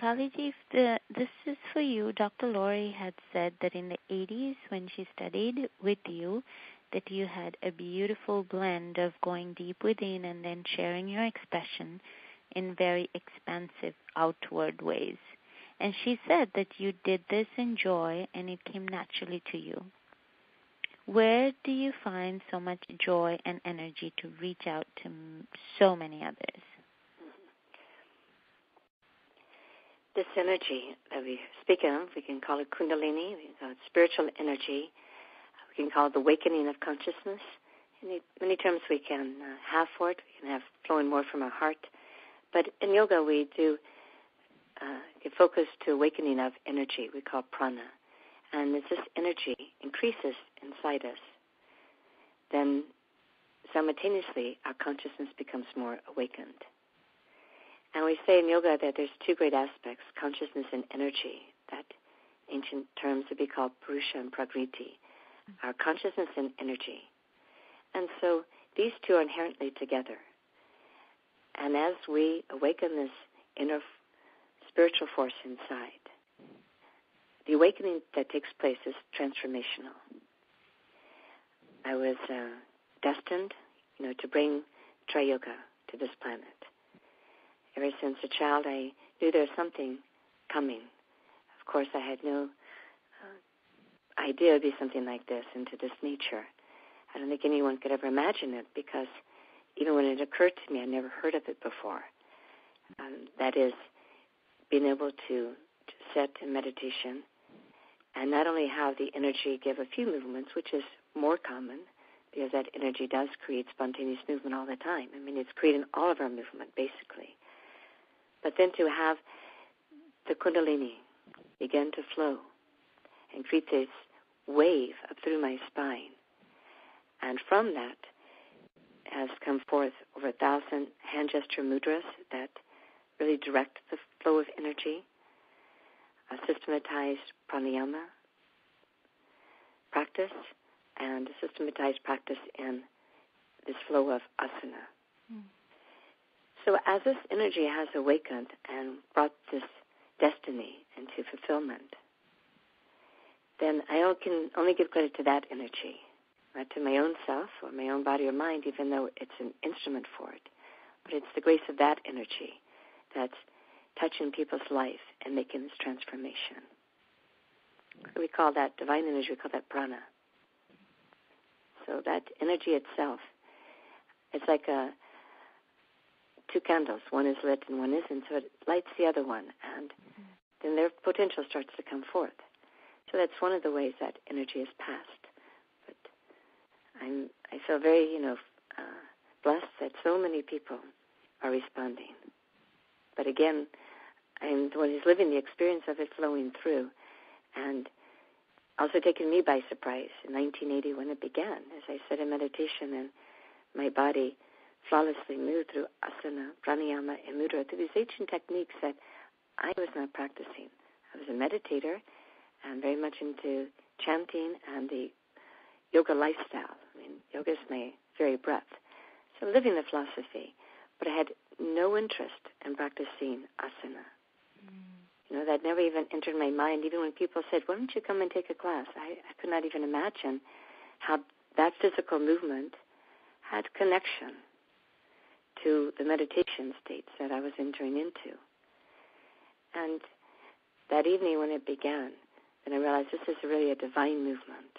Kaliji, this is for you. Dr. Laurie had said that in the 80s when she studied with you, that you had a beautiful blend of going deep within and then sharing your expression in very expansive outward ways. And she said that you did this in joy and it came naturally to you. Where do you find so much joy and energy to reach out to so many others? This energy that we speak of, we can call it Kundalini, we can call it spiritual energy, we can call it the awakening of consciousness. Many terms we can have for it. We can have flowing more from our heart. But in yoga we do get focused to awakening of energy, we call prana. And as this energy increases inside us, then simultaneously our consciousness becomes more awakened. And we say in yoga that there's two great aspects, consciousness and energy, that ancient terms would be called purusha and prakriti, our consciousness and energy. And so these two are inherently together. And as we awaken this inner spiritual force inside, the awakening that takes place is transformational. I was destined, to bring Tri-Yoga to this planet. Ever since a child, I knew there was something coming. Of course, I had no idea it would be something like this, into this nature. I don't think anyone could ever imagine it, because even when it occurred to me, I never heard of it before. That is, being able to sit in meditation and not only have the energy give a few movements, which is more common, because that energy does create spontaneous movement all the time. I mean, it's creating all of our movement, basically. But then to have the Kundalini begin to flow and create this wave up through my spine. And from that has come forth over 1,000 hand gesture mudras that really direct the flow of energy, a systematized pranayama practice, and a systematized practice in this flow of asana. So as this energy has awakened and brought this destiny into fulfillment, then I can only give credit to that energy, not to my own self or my own body or mind, even though it's an instrument for it. But it's the grace of that energy that's touching people's life and making this transformation. So we call that divine energy, we call that prana. So that energy itself, it's like two candles. One is lit and one isn't, so it lights the other one, and then their potential starts to come forth. So that's one of the ways that energy is passed. But I feel very, blessed that so many people are responding. But again, I'm the one who's living the experience of it flowing through, and also taken me by surprise in 1980 when it began. As I sat in meditation and my body flawlessly moved through asana, pranayama, and mudra, through these ancient techniques that I was not practicing. I was a meditator and very much into chanting and the yoga lifestyle. I mean, yoga is my very breath. So living the philosophy, but I had no interest in practicing asana. That never even entered my mind. Even when people said, why don't you come and take a class? I could not even imagine how that physical movement had connection to the meditation states that I was entering into. And that evening when it began, then I realized this is really a divine movement.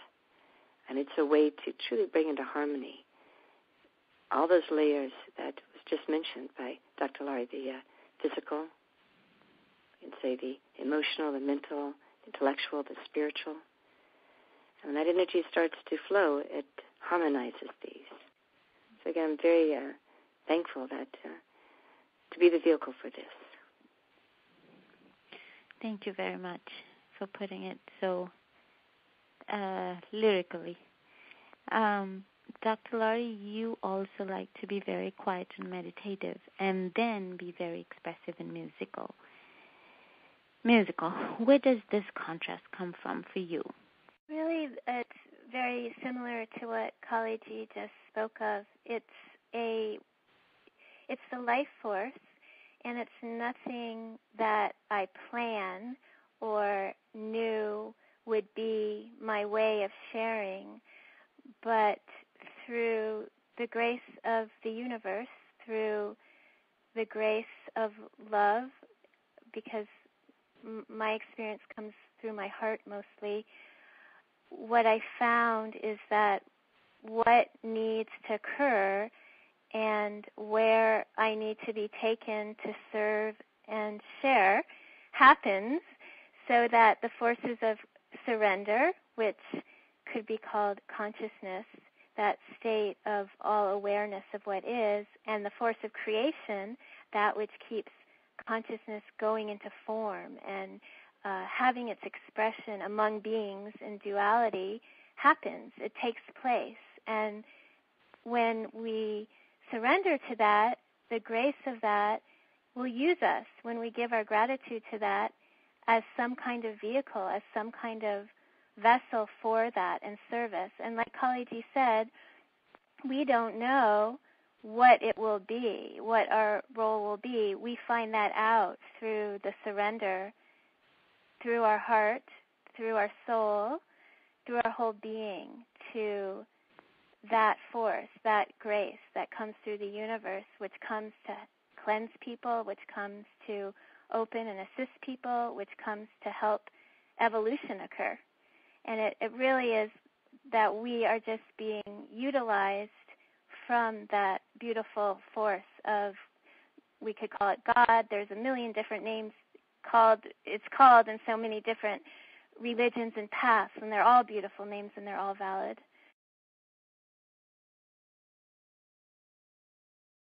And it's a way to truly bring into harmony all those layers that was just mentioned by Dr. Laurie, the physical, you can say the emotional, the mental, intellectual, the spiritual. And when that energy starts to flow, it harmonizes these. So again, I'm very thankful that to be the vehicle for this. Thank you very much for putting it so lyrically. Dr. Laurie, you also like to be very quiet and meditative and then be very expressive and musical. Where does this contrast come from for you? Really, it's very similar to what Kaliji just spoke of. It's the life force and it's nothing that I plan or knew would be my way of sharing, but through the grace of the universe, through the grace of love, because my experience comes through my heart mostly, what I found is that what needs to occur and where I need to be taken to serve and share happens, so that the forces of surrender, which could be called consciousness, that state of all awareness of what is, and the force of creation, that which keeps consciousness going into form and having its expression among beings in duality, happens. It takes place. And when we surrender to that, the grace of that will use us when we give our gratitude to that as some kind of vehicle, as some kind of vessel for that and service. And like Kaliji said, we don't know what it will be, what our role will be. We find that out through the surrender, through our heart, through our soul, through our whole being to that force, that grace that comes through the universe, which comes to cleanse people, which comes to open and assist people, which comes to help evolution occur. And it really is that we are just being utilized from that beautiful force of, we could call it God. There's a million different names it's called in so many different religions and paths, and they're all beautiful names and they're all valid.